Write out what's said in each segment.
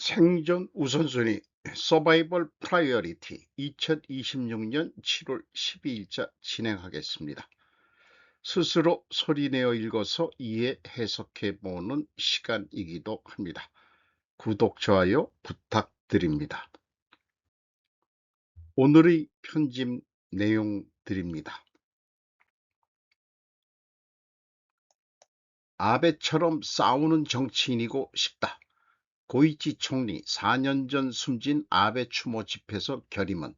생존 우선순위 서바이벌 프라이어리티 2026년 7월 12일자 진행하겠습니다. 스스로 소리내어 읽어서 이해 해석해보는 시간이기도 합니다. 구독, 좋아요 부탁드립니다. 오늘의 편집 내용들입니다. 아베처럼 싸우는 정치인이고 싶다. 고이치 총리 4년 전 숨진 아베 추모 집회에서 결임은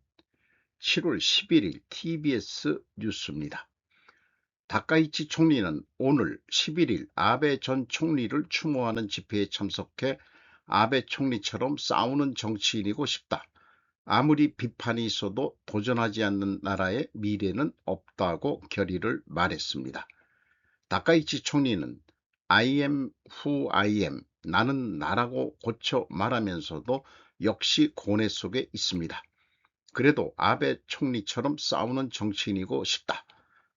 7월 11일 TBS 뉴스입니다. 다카이치 총리는 오늘 11일 아베 전 총리를 추모하는 집회에 참석해 아베 총리처럼 싸우는 정치인이고 싶다. 아무리 비판이 있어도 도전하지 않는 나라의 미래는 없다고 결의를 말했습니다. 다카이치 총리는 I am who I am, 나는 나라고 고쳐 말하면서도 역시 고뇌 속에 있습니다. 그래도 아베 총리처럼 싸우는 정치인이고 싶다.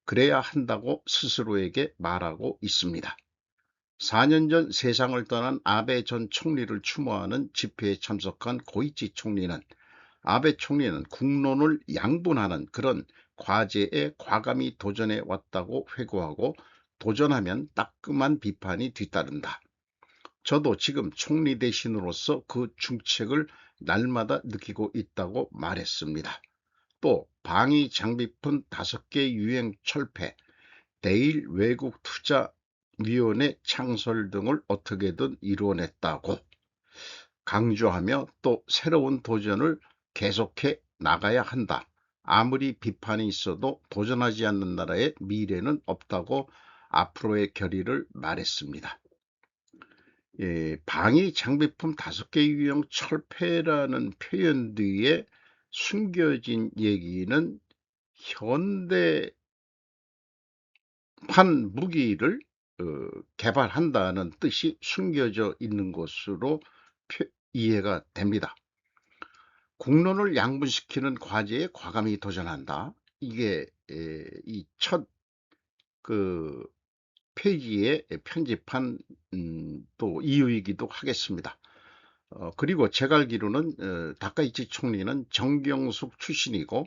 그래야 한다고 스스로에게 말하고 있습니다. 4년 전 세상을 떠난 아베 전 총리를 추모하는 집회에 참석한 고이치 총리는 아베 총리는 국론을 양분하는 그런 과제에 과감히 도전해 왔다고 회고하고 도전하면 따끔한 비판이 뒤따른다. 저도 지금 총리 대신으로서 그 중책을 날마다 느끼고 있다고 말했습니다. 또 방위 장비품 5개 유행 철폐, 대일 외국투자위원회 창설 등을 어떻게든 이뤄냈다고 강조하며 또 새로운 도전을 계속해 나가야 한다. 아무리 비판이 있어도 도전하지 않는 나라의 미래는 없다고 앞으로의 결의를 말했습니다. 방위 장비품 5개 유형 철폐라는 표현 뒤에 숨겨진 얘기는 현대판 무기를 개발한다는 뜻이 숨겨져 있는 것으로 이해가 됩니다. 국론을 양분시키는 과제에 과감히 도전한다. 이게 이 첫 페이지에 편집한 또 이유이기도 하겠습니다. 그리고 제가 알기로는 다카이치 총리는 정경숙 출신이고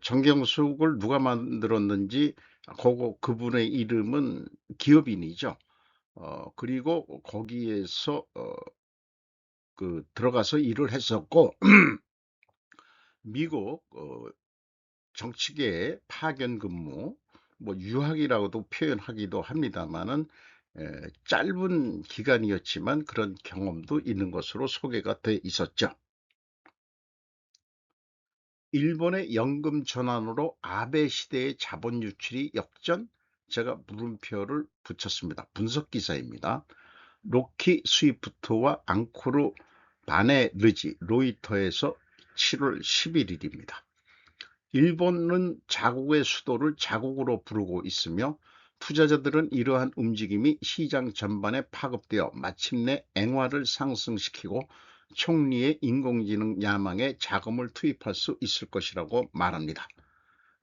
정경숙을 누가 만들었는지 그분의 이름은 기업인이죠. 그리고 거기에서 들어가서 일을 했었고 미국 정치계에 파견 근무, 뭐 유학이라고도 표현하기도 합니다만은 짧은 기간이었지만 그런 경험도 있는 것으로 소개가 돼 있었죠. 일본의 연금 전환으로 아베 시대의 자본 유출이 역전? 제가 물음표를 붙였습니다. 분석 기사입니다. 로키 스위프트와 앙코르 바네르지 로이터에서 7월 11일입니다. 일본은 자국의 수도를 자국으로 부르고 있으며 투자자들은 이러한 움직임이 시장 전반에 파급되어 마침내 엔화를 상승시키고 총리의 인공지능 야망에 자금을 투입할 수 있을 것이라고 말합니다.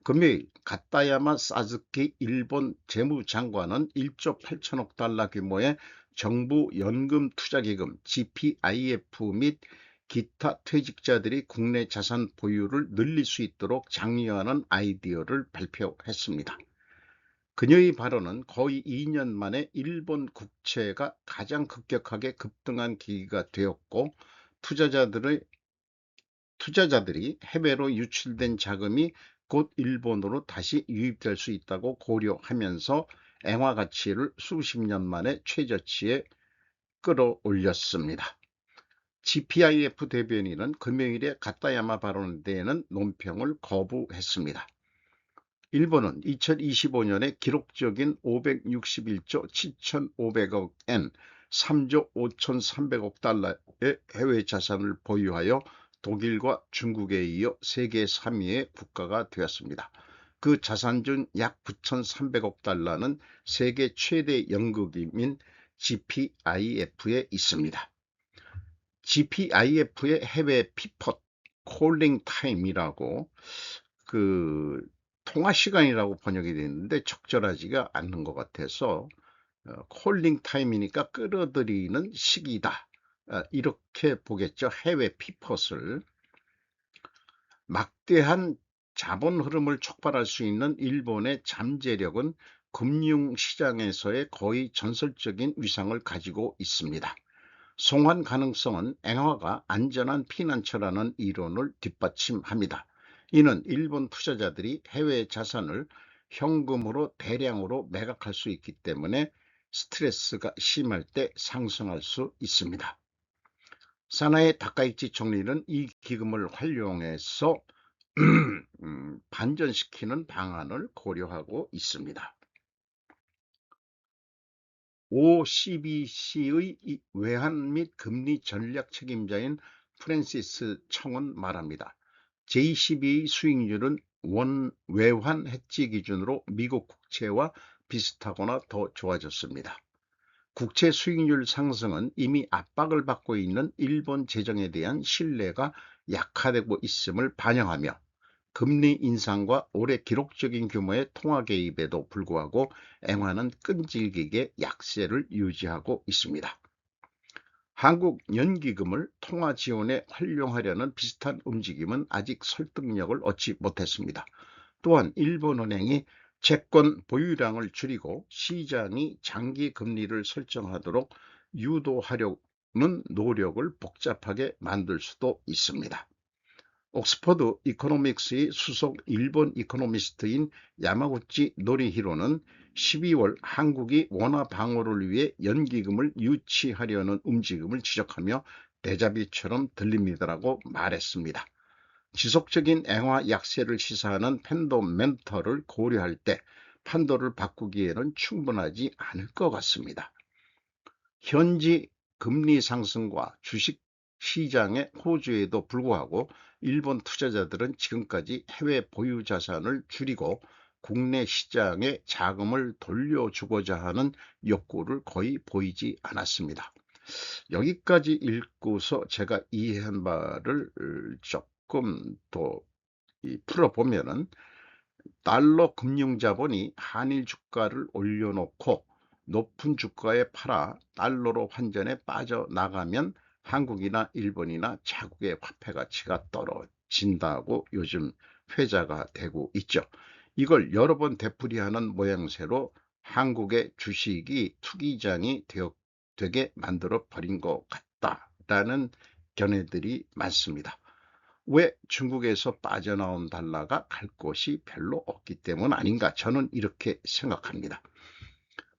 금요일 가타야마 사즈키 일본 재무장관은 1조 8천억 달러 규모의 정부 연금 투자기금 GPIF 및 기타 퇴직자들이 국내 자산 보유를 늘릴 수 있도록 장려하는 아이디어를 발표했습니다. 그녀의 발언은 거의 2년 만에 일본 국채가 가장 급격하게 급등한 계기가 되었고 투자자들이 해외로 유출된 자금이 곧 일본으로 다시 유입될 수 있다고 고려하면서 엔화 가치를 수십 년 만에 최저치에 끌어올렸습니다. GPIF 대변인은 금요일에 가타야마 발언에 대한 논평을 거부했습니다. 일본은 2025년에 기록적인 561조 7,500억 엔, 3조 5,300억 달러의 해외 자산을 보유하여 독일과 중국에 이어 세계 3위의 국가가 되었습니다. 그 자산 중 약 9,300억 달러는 세계 최대 연극임인 GPIF에 있습니다. GPIF의 해외 피펫 콜링 타임이라고 통화 시간이라고 번역이 되는데 적절하지가 않는 것 같아서 콜링 타임이니까 끌어들이는 시기다. 이렇게 보겠죠. 해외 피벗을 막대한 자본 흐름을 촉발할 수 있는 일본의 잠재력은 금융시장에서의 거의 전설적인 위상을 가지고 있습니다. 송환 가능성은 엔화가 안전한 피난처라는 이론을 뒷받침합니다. 이는 일본 투자자들이 해외 자산을 현금으로 대량으로 매각할 수 있기 때문에 스트레스가 심할 때 상승할 수 있습니다. 사나이 다카이치 총리는 이 기금을 활용해서 반전시키는 방안을 고려하고 있습니다. OCBC의 외환 및 금리 전략 책임자인 프랜시스 청은 말합니다. JCB의 수익률은 외환 해지 기준으로 미국 국채와 비슷하거나 더 좋아졌습니다. 국채 수익률 상승은 이미 압박을 받고 있는 일본 재정에 대한 신뢰가 약화되고 있음을 반영하며 금리 인상과 올해 기록적인 규모의 통화 개입에도 불구하고 엔화는 끈질기게 약세를 유지하고 있습니다. 한국 연기금을 통화 지원에 활용하려는 비슷한 움직임은 아직 설득력을 얻지 못했습니다. 또한 일본은행이 채권 보유량을 줄이고 시장이 장기 금리를 설정하도록 유도하려는 노력을 복잡하게 만들 수도 있습니다. 옥스퍼드 이코노믹스의 수석 일본 이코노미스트인 야마구치 노리히로는 12월 한국이 원화 방어를 위해 연기금을 유치하려는 움직임을 지적하며 데자뷰처럼 들립니다라고 말했습니다. 지속적인 엔화 약세를 시사하는 펀더멘털을 고려할 때 판도를 바꾸기에는 충분하지 않을 것 같습니다. 현지 금리 상승과 주식 시장의 호주에도 불구하고 일본 투자자들은 지금까지 해외 보유 자산을 줄이고 국내 시장에 자금을 돌려주고자 하는 욕구를 거의 보이지 않았습니다. 여기까지 읽고서 제가 이해한 바를 조금 더 풀어보면은 달러 금융자본이 한일 주가를 올려놓고 높은 주가에 팔아 달러로 환전에 빠져나가면 한국이나 일본이나 자국의 화폐 가치가 떨어진다고 요즘 회자가 되고 있죠. 이걸 여러 번 되풀이하는 모양새로 한국의 주식이 투기장이 되게 만들어 버린 것 같다라는 견해들이 많습니다. 왜 중국에서 빠져나온 달러가 갈 곳이 별로 없기 때문 아닌가, 저는 이렇게 생각합니다.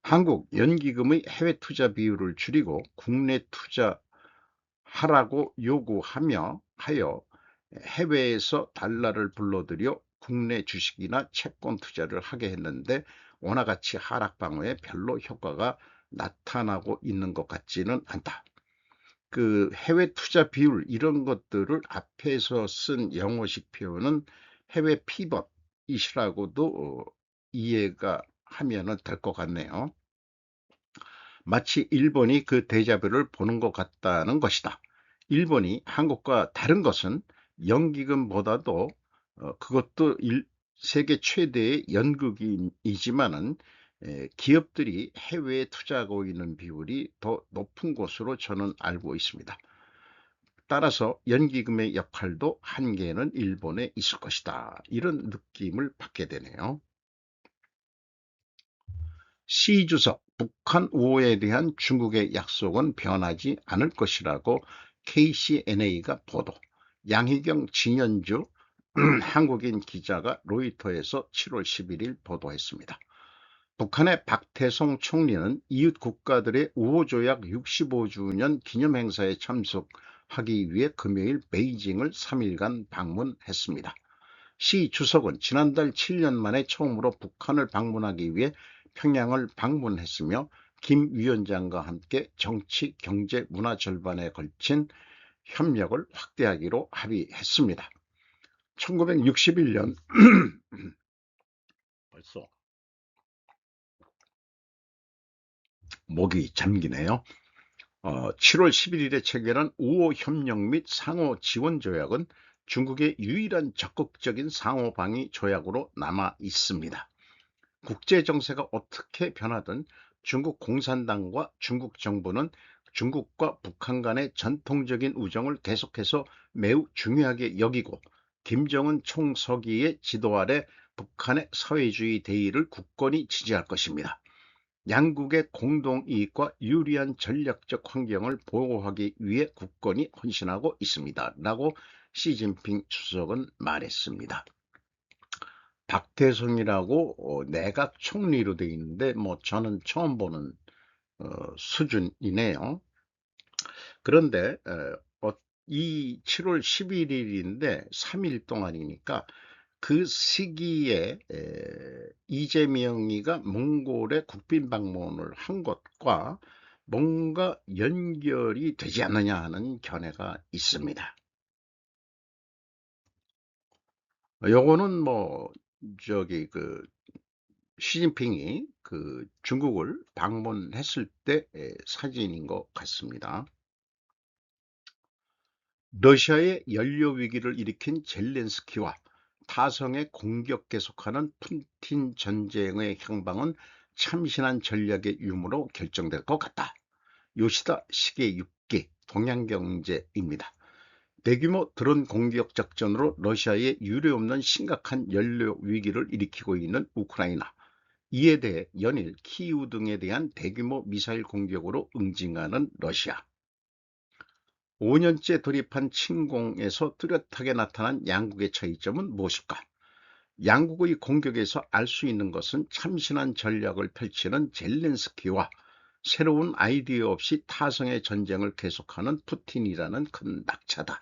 한국 연기금의 해외 투자 비율을 줄이고 국내 투자하라고 요구하여 해외에서 달러를 불러들여 국내 주식이나 채권 투자를 하게 했는데 원화 가치 하락 방어에 별로 효과가 나타나고 있는 것 같지는 않다. 그 해외 투자 비율 이런 것들을 앞에서 쓴 영어식 표현은 해외 피벗이시라고도 이해가 하면은 될 것 같네요. 마치 일본이 그 데자뷰를 보는 것 같다는 것이다. 일본이 한국과 다른 것은 연기금보다도 그것도 세계 최대의 연극이지만은 기업들이 해외에 투자하고 있는 비율이 더 높은 것으로 저는 알고 있습니다. 따라서 연기금의 역할도 한계는 일본에 있을 것이다. 이런 느낌을 받게 되네요. 시 주석, 북한 우호에 대한 중국의 약속은 변하지 않을 것이라고 KCNA가 보도. 양희경 진현주 한국인 기자가 로이터에서 7월 11일 보도했습니다. 북한의 박태송 총리는 이웃 국가들의 우호조약 65주년 기념행사에 참석하기 위해 금요일 베이징을 3일간 방문했습니다. 시 주석은 지난달 7년 만에 처음으로 북한을 방문하기 위해 평양을 방문했으며 김 위원장과 함께 정치, 경제, 문화 절반에 걸친 협력을 확대하기로 합의했습니다. 1961년 벌써 목이 잠기네요. 7월 11일에 체결한 우호협력 및 상호지원조약은 중국의 유일한 적극적인 상호방위 조약으로 남아 있습니다. 국제정세가 어떻게 변하든 중국 공산당과 중국 정부는 중국과 북한 간의 전통적인 우정을 계속해서 매우 중요하게 여기고 김정은 총서기의 지도 아래 북한의 사회주의 대의를 굳건히 지지할 것입니다. 양국의 공동이익과 유리한 전략적 환경을 보호하기 위해 굳건히 헌신하고 있습니다. 라고 시진핑 주석은 말했습니다. 박태성이라고 내각 총리로 되어 있는데 저는 처음 보는 수준이네요. 그런데 이 7월 11일인데 3일 동안이니까 그 시기에 이재명이가 몽골에 국빈 방문을 한 것과 뭔가 연결이 되지 않느냐 하는 견해가 있습니다. 요거는 시진핑이 그 중국을 방문했을 때 사진인 것 같습니다. 러시아의 연료 위기를 일으킨 젤렌스키와 타성의 공격 계속하는 푸틴 전쟁의 향방은 참신한 전략의 유무로 결정될 것 같다. 요시다 시계 6기 동양경제입니다. 대규모 드론 공격 작전으로 러시아에 유례없는 심각한 연료 위기를 일으키고 있는 우크라이나. 이에 대해 연일 키이우 등에 대한 대규모 미사일 공격으로 응징하는 러시아. 5년째 돌입한 침공에서 뚜렷하게 나타난 양국의 차이점은 무엇일까? 양국의 공격에서 알 수 있는 것은 참신한 전략을 펼치는 젤렌스키와 새로운 아이디어 없이 타성의 전쟁을 계속하는 푸틴이라는 큰 낙차다.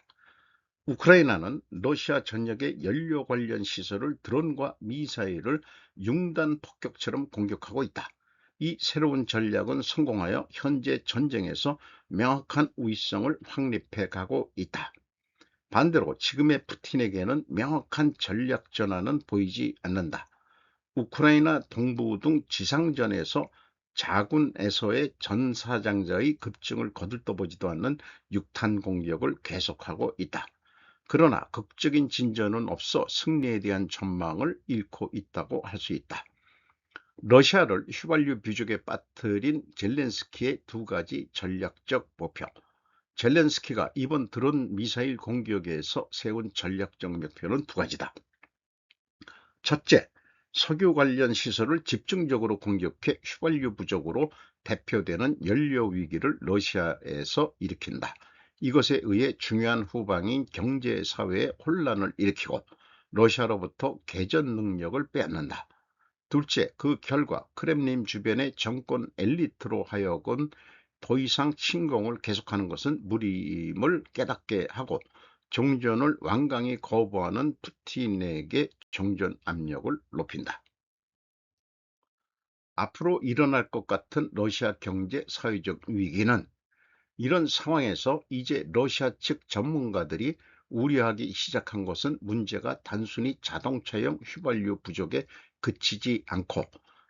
우크라이나는 러시아 전역의 연료 관련 시설을 드론과 미사일을 융단 폭격처럼 공격하고 있다. 이 새로운 전략은 성공하여 현재 전쟁에서 명확한 우위성을 확립해 가고 있다. 반대로 지금의 푸틴에게는 명확한 전략 전환은 보이지 않는다. 우크라이나 동부 등 지상전에서 자군에서의 전사장자의 급증을 거들떠보지도 않는 육탄 공격을 계속하고 있다. 그러나 극적인 진전은 없어 승리에 대한 전망을 잃고 있다고 할 수 있다. 러시아를 휘발유 부족에 빠뜨린 젤렌스키의 두 가지 전략적 목표. 젤렌스키가 이번 드론 미사일 공격에서 세운 전략적 목표는 두 가지다. 첫째, 석유 관련 시설을 집중적으로 공격해 휘발유 부족으로 대표되는 연료 위기를 러시아에서 일으킨다. 이것에 의해 중요한 후방인 경제 사회에 혼란을 일으키고 러시아로부터 개전 능력을 빼앗는다. 둘째, 그 결과 크렘린 주변의 정권 엘리트로 하여금 더 이상 침공을 계속하는 것은 무리임을 깨닫게 하고 종전을 완강히 거부하는 푸틴에게 종전 압력을 높인다. 앞으로 일어날 것 같은 러시아 경제 사회적 위기는 이런 상황에서 이제 러시아 측 전문가들이 우려하기 시작한 것은 문제가 단순히 자동차용 휘발유 부족에 그치지 않고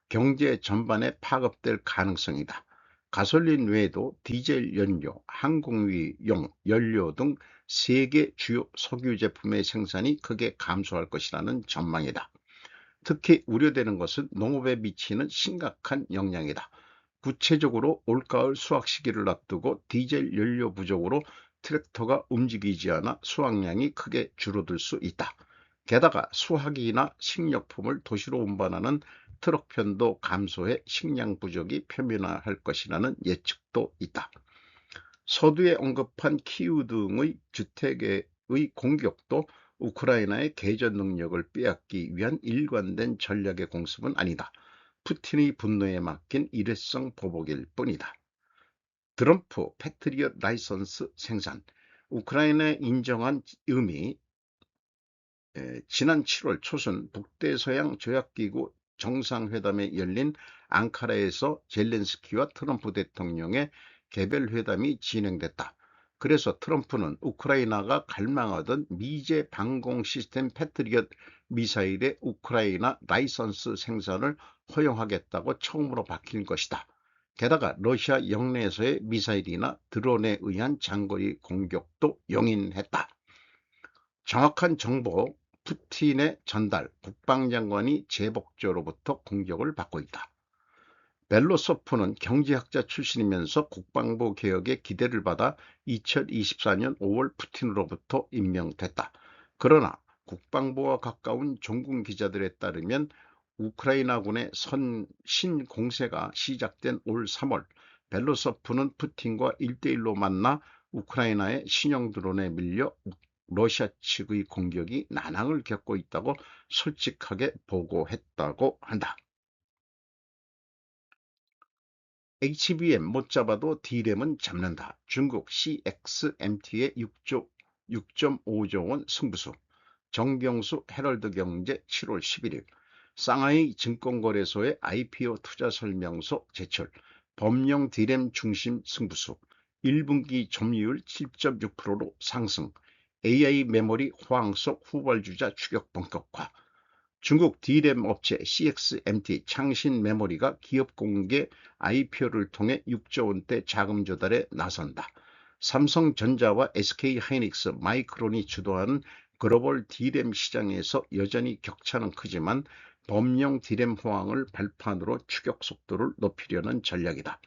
경제 전반에 파급될 가능성이다. 가솔린 외에도 디젤 연료, 항공유용 연료 등 세계 주요 석유 제품의 생산이 크게 감소할 것이라는 전망이다. 특히 우려되는 것은 농업에 미치는 심각한 영향이다. 구체적으로 올가을 수확 시기를 앞두고 디젤 연료 부족으로 트랙터가 움직이지 않아 수확량이 크게 줄어들 수 있다. 게다가 수화기나 식료품을 도시로 운반하는 트럭편도 감소해 식량 부족이 표면화할 것이라는 예측도 있다. 서두에 언급한 키우 등의 주택의 공격도 우크라이나의 개전 능력을 빼앗기 위한 일관된 전략의 공습은 아니다. 푸틴의 분노에 맡긴 일회성 보복일 뿐이다. 트럼프 패트리엇 라이선스 생산. 우크라이나에 인정한 의미. 지난 7월 초순 북대서양 조약기구 정상회담에 열린 앙카라에서 젤렌스키와 트럼프 대통령의 개별 회담이 진행됐다. 그래서 트럼프는 우크라이나가 갈망하던 미제 방공 시스템 패트리엇 미사일의 우크라이나 라이선스 생산을 허용하겠다고 처음으로 밝힌 것이다. 게다가 러시아 영내에서의 미사일이나 드론에 의한 장거리 공격도 용인했다. 정확한 정보 푸틴의 전달, 국방장관이 제복조로부터 공격을 받고 있다. 벨로소프는 경제학자 출신이면서 국방부 개혁에 기대를 받아 2024년 5월 푸틴으로부터 임명됐다. 그러나 국방부와 가까운 종군 기자들에 따르면 우크라이나군의 신공세가 시작된 올 3월 벨로소프는 푸틴과 1대1로 만나 우크라이나의 신형 드론에 밀려 러시아 측의 공격이 난항을 겪고 있다고 솔직하게 보고했다고 한다. HBM 못 잡아도 D램은 잡는다. 중국 CXMT의 6.5조 원 승부수. 정경수 헤럴드경제 7월 11일. 상하이 증권거래소의 IPO 투자 설명서 제출. 범용 D램 중심 승부수. 1분기 점유율 7.6%로 상승. AI 메모리 호황석 후발주자 추격 본격화. 중국 D램 업체 CXMT 창신 메모리가 기업 공개 IPO를 통해 6조 원대 자금 조달에 나선다. 삼성전자와 SK하이닉스 마이크론이 주도하는 글로벌 D램 시장에서 여전히 격차는 크지만 범용 D램 호황을 발판으로 추격 속도를 높이려는 전략이다.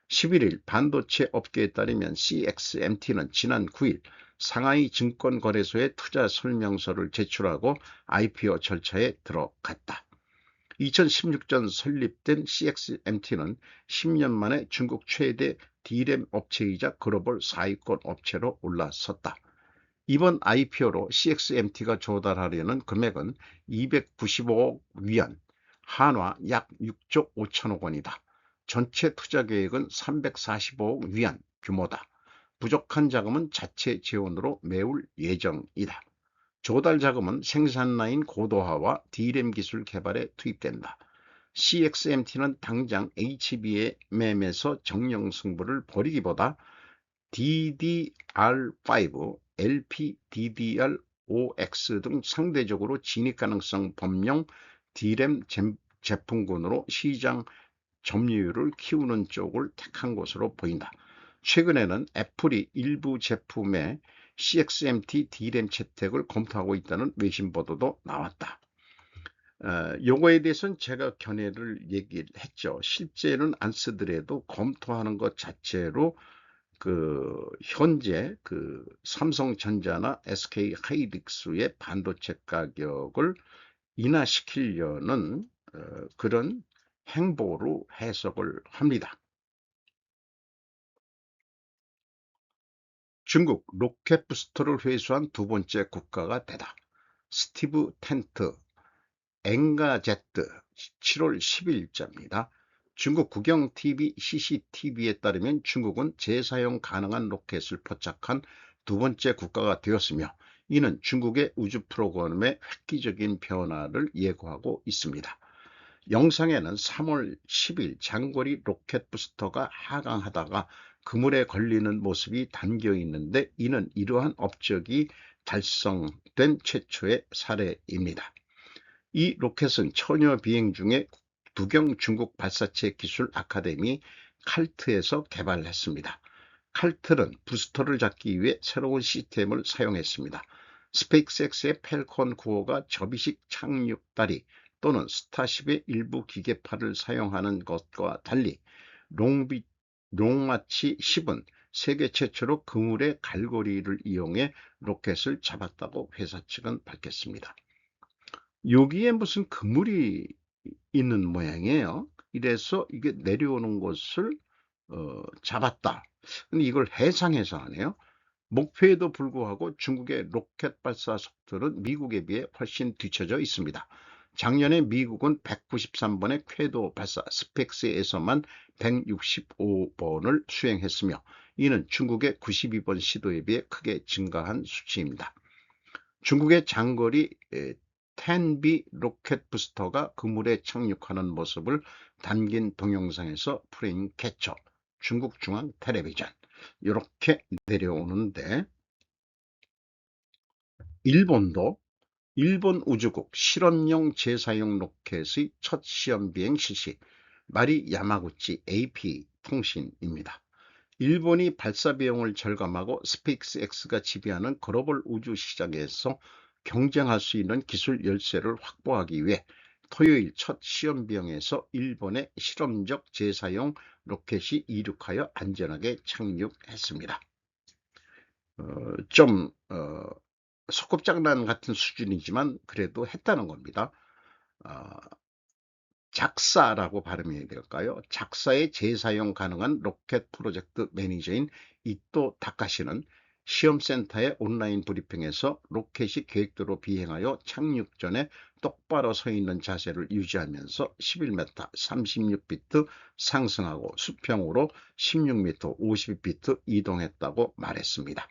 11일 반도체 업계에 따르면 CXMT는 지난 9일 상하이 증권거래소에 투자 설명서를 제출하고 IPO 절차에 들어갔다. 2016년 설립된 CXMT는 10년 만에 중국 최대 D램 업체이자 글로벌 4위권 업체로 올라섰다. 이번 IPO로 CXMT가 조달하려는 금액은 295억 위안, 한화 약 6조 5천억 원이다. 전체 투자 계획은 345억 위안 규모다. 부족한 자금은 자체 재원으로 메울 예정이다. 조달 자금은 생산 라인 고도화와 D램 기술 개발에 투입된다. CXMT는 당장 HBM에서 정령 승부를 벌이기보다 DDR5, LPDDR5X 등 상대적으로 진입 가능성 범용 D램 제품군으로 시장 점유율을 키우는 쪽을 택한 것으로 보인다. 최근에는 애플이 일부 제품에 CXMT D램 채택을 검토하고 있다는 외신 보도도 나왔다. 요거에 대해서는 제가 견해를 얘기를 했죠. 실제는 안 쓰더라도 검토하는 것 자체로 현재 삼성전자나 SK하이닉스의 반도체 가격을 인하시키려는 그런 행보로 해석을 합니다. 중국 로켓 부스터를 회수한 두 번째 국가가 되다. 스티브 텐트, 엔가제트 7월 10일자입니다. 중국 국영TV CCTV에 따르면 중국은 재사용 가능한 로켓을 포착한 두 번째 국가가 되었으며 이는 중국의 우주 프로그램의 획기적인 변화를 예고하고 있습니다. 영상에는 3월 10일 장거리 로켓 부스터가 하강하다가 그물에 걸리는 모습이 담겨 있는데 이는 이러한 업적이 달성된 최초의 사례입니다. 이 로켓은 처녀 비행 중에 북경 중국 발사체 기술 아카데미 칼트에서 개발했습니다. 칼트는 부스터를 잡기 위해 새로운 시스템을 사용했습니다. 스페이스X의 펠콘 9호가 접이식 착륙다리 또는 스타쉽의 일부 기계파를 사용하는 것과 달리 롱마치 10은 세계 최초로 그물의 갈고리를 이용해 로켓을 잡았다고 회사 측은 밝혔습니다. 여기에 무슨 그물이 있는 모양이에요. 이래서 이게 내려오는 것을 잡았다. 근데 이걸 해상에서 하네요. 목표에도 불구하고 중국의 로켓 발사 속도는 미국에 비해 훨씬 뒤처져 있습니다. 작년에 미국은 193번의 궤도 발사 스펙스에서만 165번을 수행했으며 이는 중국의 92번 시도에 비해 크게 증가한 수치입니다. 중국의 장거리 10B 로켓 부스터가 그물에 착륙하는 모습을 담긴 동영상에서 프레임 캡처, 중국 중앙 텔레비전 이렇게 내려오는데 일본 우주국 실험용 재사용 로켓의 첫 시험 비행 실시, 마리 야마구치 AP통신입니다. 일본이 발사 비용을 절감하고 스페이스X가 지배하는 글로벌 우주 시장에서 경쟁할 수 있는 기술 열쇠를 확보하기 위해 토요일 첫 시험 비행에서 일본의 실험적 재사용 로켓이 이륙하여 안전하게 착륙했습니다. 좀 소꿉장난 같은 수준이지만 그래도 했다는 겁니다. 작사라고 발음해야 될까요? 작사에 재사용 가능한 로켓 프로젝트 매니저인 이토 다카시는 시험센터의 온라인 브리핑에서 로켓이 계획대로 비행하여 착륙 전에 똑바로 서 있는 자세를 유지하면서 11m 36비트 상승하고 수평으로 16m 50비트 이동했다고 말했습니다.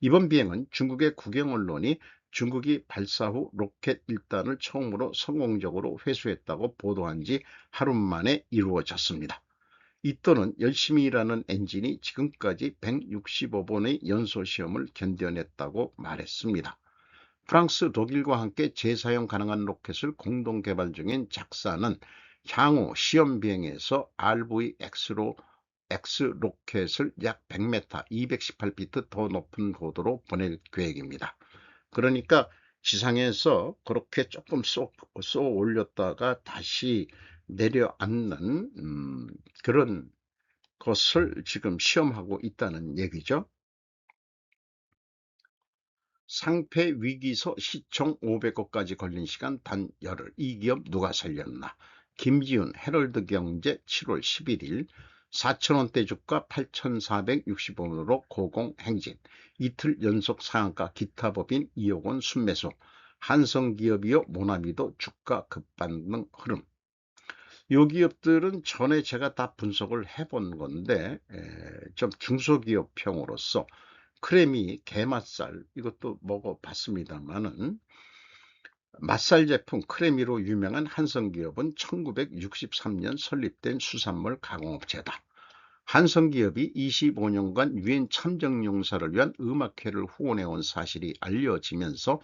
이번 비행은 중국의 국영 언론이 중국이 발사 후 로켓 1단을 처음으로 성공적으로 회수했다고 보도한 지 하루 만에 이루어졌습니다. 이또는 열심히 일하는 엔진이 지금까지 165번의 연소 시험을 견뎌냈다고 말했습니다. 프랑스, 독일과 함께 재사용 가능한 로켓을 공동 개발 중인 작사는 향후 시험 비행에서 RVX로 X 로켓을 약 100m, 218비트 더 높은 고도로 보낼 계획입니다. 그러니까 지상에서 그렇게 조금 쏘 올렸다가 다시 내려앉는 그런 것을 지금 시험하고 있다는 얘기죠. 상패 위기서 시총 500억까지 걸린 시간 단 열흘. 이 기업 누가 살렸나? 김지훈 헤럴드 경제 7월 11일 4,000원대 주가 8,460원으로 고공행진. 이틀 연속 상한가 기타 법인 2억 원 순매수. 한성기업이요 모나미도 주가 급반등 흐름. 요 기업들은 전에 제가 다 분석을 해본 건데 좀 중소기업형으로서 크래미 게맛살 이것도 먹어봤습니다만은 맛살 제품 크래미로 유명한 한성기업은 1963년 설립된 수산물 가공업체다. 한성기업이 25년간 유엔 참정용사를 위한 음악회를 후원해온 사실이 알려지면서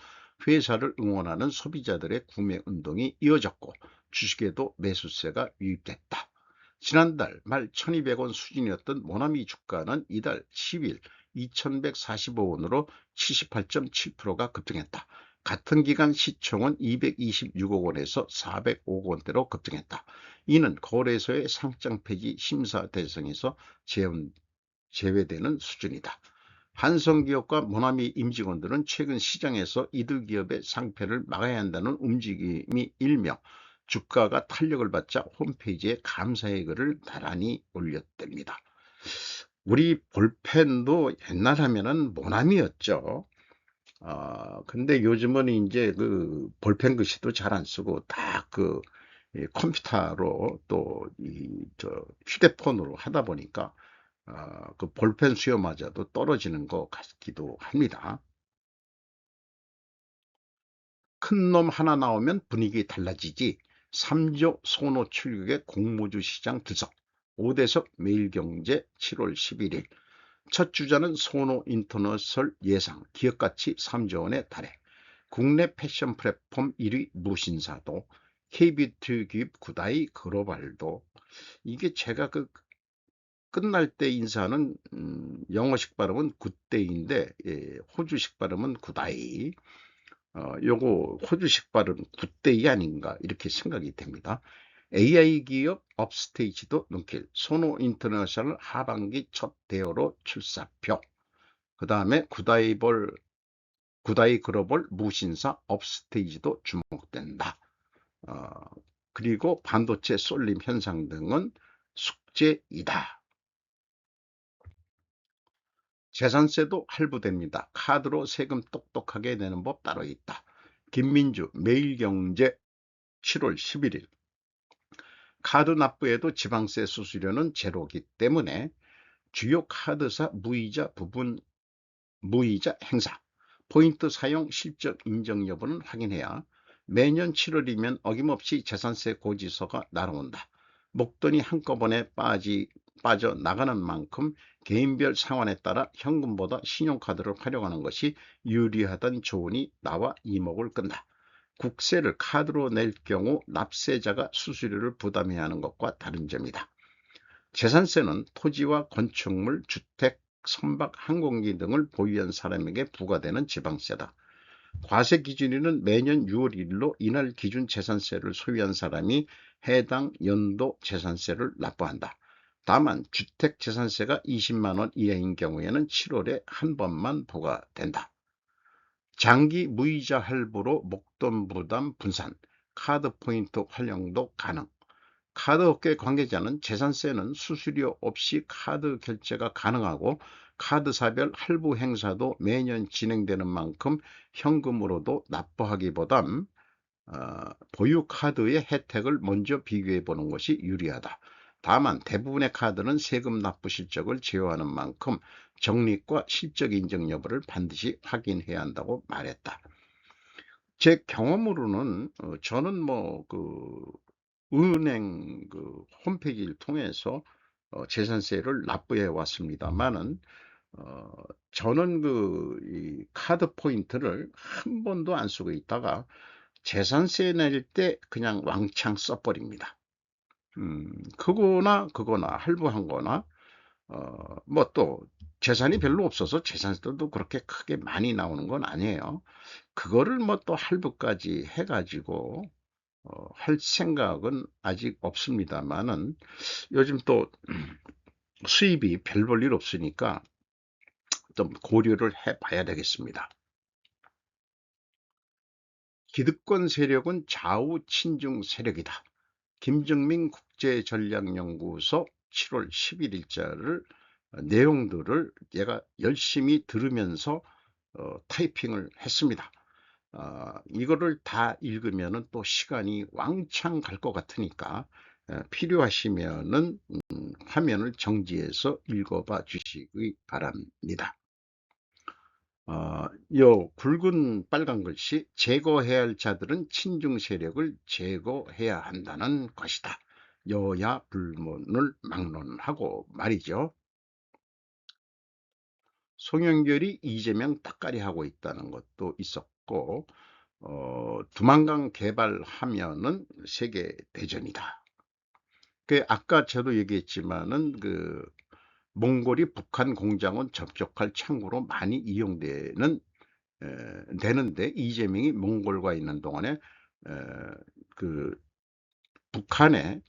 회사를 응원하는 소비자들의 구매 운동이 이어졌고 주식에도 매수세가 유입됐다. 지난달 말 1200원 수준이었던 모나미 주가는 이달 10일 2145원으로 78.7%가 급등했다. 같은 기간 시총은 226억 원에서 405억 원대로 급등했다. 이는 거래소의 상장 폐지 심사 대상에서 제외되는 수준이다. 한성기업과 모나미 임직원들은 최근 시장에서 이들 기업의 상패를 막아야 한다는 움직임이 일며 주가가 탄력을 받자 홈페이지에 감사의 글을 나란히 올렸답니다. 우리 볼펜도 옛날 하면은 모나미였죠. 근데 요즘은 이제 그 볼펜 글씨도 잘 안 쓰고 다 그 컴퓨터로 또 휴대폰으로 하다 보니까 그 볼펜 수요마저도 떨어지는 것 같기도 합니다. 큰 놈 하나 나오면 분위기 달라지지. 3조 소노 출격의 공모주 시장 들썩. 오대석 매일경제 7월 11일. 첫 주자는 소노 인터넷설 예상 기업가치 3조 원에 달해. 국내 패션 플랫폼 1위 무신사도 KBT 기업 구다이 글로벌도 이게 제가 그 끝날 때 인사하는 영어식 발음은 굿데이인데 호주식 발음은 구다이 요거 호주식 발음 굿데이 아닌가 이렇게 생각이 됩니다. AI 기업 업스테이지도 눈길 소노 인터내셔널 하반기 첫 대여로 출사표 그 다음에 구다이 글로벌 무신사 업스테이지도 주목된다. 그리고 반도체 쏠림 현상 등은 숙제이다. 재산세도 할부됩니다. 카드로 세금 똑똑하게 내는 법 따로 있다. 김민주 매일경제 7월 11일 카드 납부에도 지방세 수수료는 제로이기 때문에 주요 카드사 무이자 행사 포인트 사용 실적 인정 여부는 확인해야 매년 7월이면 어김없이 재산세 고지서가 날아온다. 목돈이 한꺼번에 빠져나가는 만큼 개인별 상황에 따라 현금보다 신용카드를 활용하는 것이 유리하다는 조언이 나와 이목을 끈다. 국세를 카드로 낼 경우 납세자가 수수료를 부담해야 하는 것과 다른 점이다. 재산세는 토지와 건축물, 주택, 선박, 항공기 등을 보유한 사람에게 부과되는 지방세다. 과세 기준일은 매년 6월 1일로 이날 기준 재산세를 소유한 사람이 해당 연도 재산세를 납부한다. 다만 주택 재산세가 20만 원 이하인 경우에는 7월에 한 번만 부과된다. 장기 무이자 할부로 목돈 부담 분산, 카드 포인트 활용도 가능. 카드업계 관계자는 재산세는 수수료 없이 카드 결제가 가능하고 카드사별 할부 행사도 매년 진행되는 만큼 현금으로도 납부하기보단 보유 카드의 혜택을 먼저 비교해 보는 것이 유리하다. 다만 대부분의 카드는 세금 납부 실적을 제어하는 만큼 적립과 실적 인정 여부를 반드시 확인해야 한다고 말했다. 제 경험으로는 저는 은행 홈페이지를 통해서 재산세를 납부해 왔습니다만은 저는 이 카드 포인트를 한 번도 안 쓰고 있다가 재산세 낼 때 그냥 왕창 써버립니다. 그거나 할부한 거나 또 재산이 별로 없어서 재산세도 그렇게 크게 많이 나오는 건 아니에요. 그거를 또 할부까지 해가지고 할 생각은 아직 없습니다만은 요즘 또 수입이 별 볼 일 없으니까 좀 고려를 해봐야 되겠습니다. 기득권 세력은 좌우 친중 세력이다. 김정민 국제전략연구소 7월 11일자를 내용들을 제가 열심히 들으면서 타이핑을 했습니다. 이거를 다 읽으면 또 시간이 왕창 갈 것 같으니까 필요하시면은 화면을 정지해서 읽어봐 주시기 바랍니다. 요 굵은 빨간 글씨 제거해야 할 자들은 친중 세력을 제거해야 한다는 것이다. 여야 불문을 막론하고 말이죠. 송영길이 이재명 따까리 하고 있다는 것도 있었고 두만강 개발하면은 세계 대전이다. 아까 저도 얘기했지만은 몽골이 북한 공장은 접촉할 창구로 많이 이용되는 되는데 이재명이 몽골과 있는 동안에 그 북한의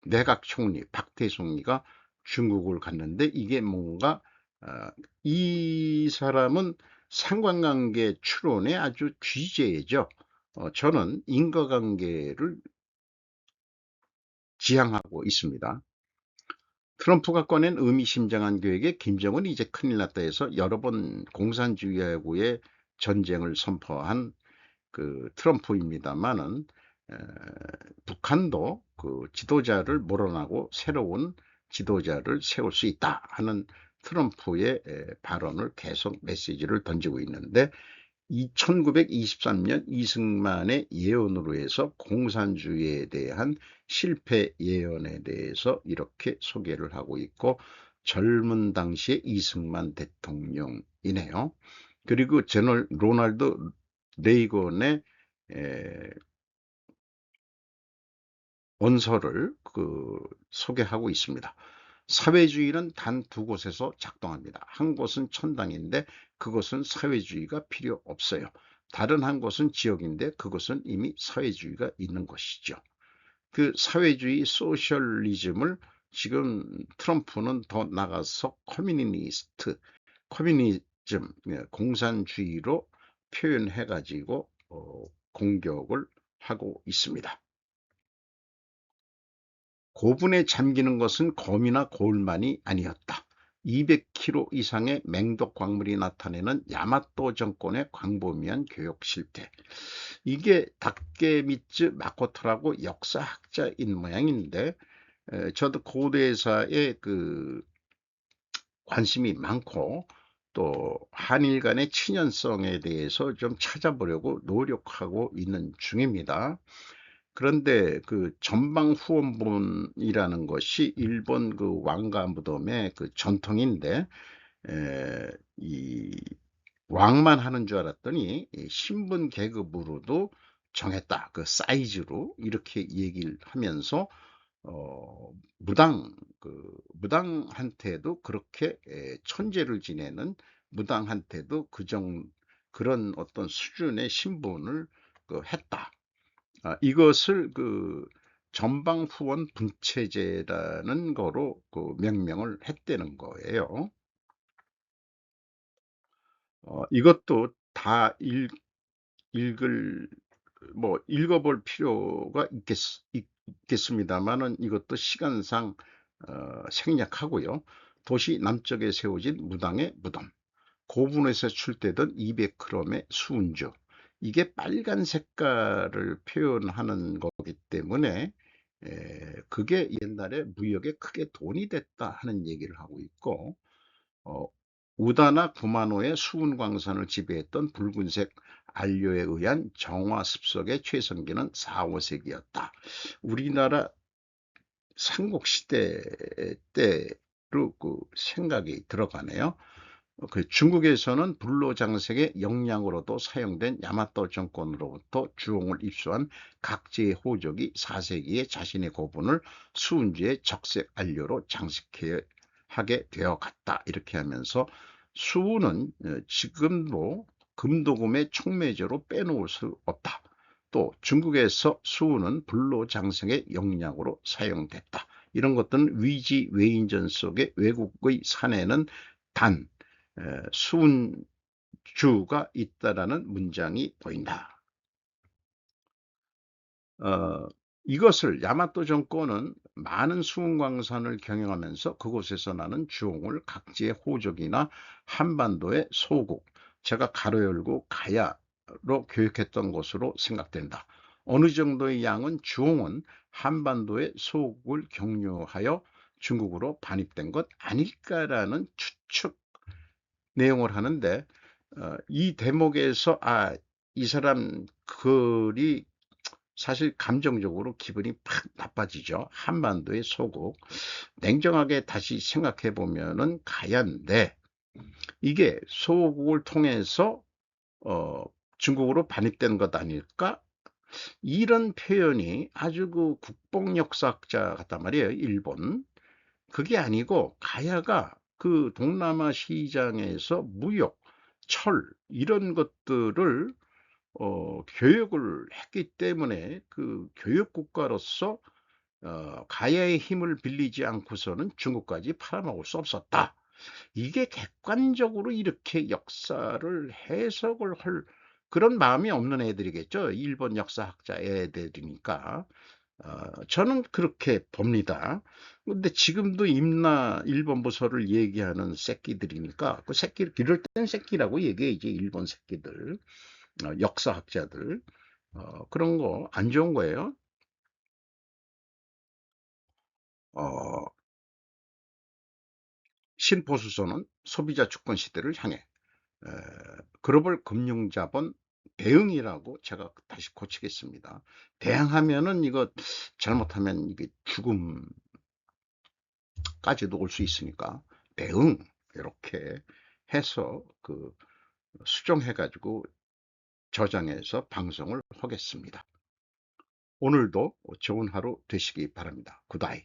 내각 총리 박태송이가 중국을 갔는데 이게 뭔가 이 사람은 상관관계 추론의 아주 귀재죠. 저는 인과관계를 지향하고 있습니다. 트럼프가 꺼낸 의미심장한 계획에 김정은이 이제 큰일 났다 해서 여러 번 공산주의하고의 전쟁을 선포한 트럼프입니다만은 북한도 지도자를 몰아나고 새로운 지도자를 세울 수 있다 하는 트럼프의 발언을 계속 메시지를 던지고 있는데 1923년 이승만의 예언으로 해서 공산주의에 대한 실패 예언에 대해서 이렇게 소개를 하고 있고 젊은 당시의 이승만 대통령이네요. 그리고 제너럴 로널드 레이건의 원서를 소개하고 있습니다. 사회주의는 단 두 곳에서 작동합니다. 한 곳은 천당인데 그것은 사회주의가 필요 없어요. 다른 한 곳은 지역인데 그것은 이미 사회주의가 있는 것이죠. 사회주의 소셜리즘을 지금 트럼프는 더 나가서 커뮤니즘, 공산주의로 표현해 가지고 공격을 하고 있습니다. 고분에 잠기는 것은 거미나 거울만이 아니었다. 200km 이상의 맹독 광물이 나타내는 야마토 정권의 광범위한 교육 실태. 이게 다케미츠 마코토라고 역사학자인 모양인데 저도 고대사에 관심이 많고 또 한일 간의 친연성에 대해서 좀 찾아보려고 노력하고 있는 중입니다. 그런데 전방 후원본이라는 것이 일본 왕가 무덤의 전통인데 이 왕만 하는 줄 알았더니 신분 계급으로도 정했다. 사이즈로 이렇게 얘기를 하면서 무당한테도 그렇게 천재를 지내는 무당한테도 그런 어떤 수준의 신분을 했다. 이것을 전방 후원 분체제라는 거로 명명을 했다는 거예요. 이것도 다 읽을 읽어볼 필요가 있겠습니다만은 이것도 시간상 생략하고요. 도시 남쪽에 세워진 무당의 무덤, 고분에서 출대던 200g의 수은주, 이게 빨간 색깔을 표현하는 거기 때문에 그게 옛날에 무역에 크게 돈이 됐다 하는 얘기를 하고 있고, 어, 우다나 구마노의 수은광산을 지배했던 붉은색 안료에 의한 정화습석의 최성기는 4, 5세기였다. 우리나라 삼국시대 때로 생각이 들어가네요. 중국에서는 불로장생의 영양으로도 사용된 야마토 정권으로부터 주홍을 입수한 각제의 호족이 4세기에 자신의 고분을 수은주의 적색 안료로 장식하게 되어 갔다. 이렇게 하면서 수은은 지금도 금도금의 촉매제로 빼놓을 수 없다. 또 중국에서 수은은 불로장생의 영양으로 사용됐다. 이런 것들은 위지 외인전 속의 외국의 사내는 단 수은주가 있다라는 문장이 보인다. 이것을 야마토 정권은 많은 수은광산을 경영하면서 그곳에서 나는 주홍을 각지의 호족이나 한반도의 소국, 제가 가로 열고 가야로 교육했던 것으로 생각된다. 어느 정도의 양은 주홍은 한반도의 소국을 경유하여 중국으로 반입된 것 아닐까라는 추측 내용을 하는데, 이 대목에서 이 사람 글이 사실 감정적으로 기분이 팍 나빠지죠. 한반도의 소국. 냉정하게 다시 생각해 보면은 가야인데, 이게 소국을 통해서 중국으로 반입된 것 아닐까? 이런 표현이 아주 국뽕 역사학자 같단 말이에요. 일본. 그게 아니고 가야가 동남아 시장에서 무역, 철 이런 것들을 교육을 했기 때문에 교육 국가로서 가야의 힘을 빌리지 않고서는 중국까지 팔아먹을 수 없었다. 이게 객관적으로 이렇게 역사를 해석을 할 그런 마음이 없는 애들이겠죠. 일본 역사학자 애들이니까. 저는 그렇게 봅니다. 근데 지금도 임나 일본 보서를 얘기하는 새끼들이니까 그 새끼 이럴 땐 새끼라고 얘기해야지. 일본 새끼들, 역사학자들, 그런 거 안 좋은 거예요. 어, 신보수선은 소비자 주권 시대를 향해 에, 글로벌 금융자본 대응이라고 제가 다시 고치겠습니다. 대항하면은 이거 잘못하면 이게 죽음까지도 올 수 있으니까 대응 이렇게 해서 수정해 가지고 저장해서 방송을 하겠습니다. 오늘도 좋은 하루 되시기 바랍니다. 굿아이.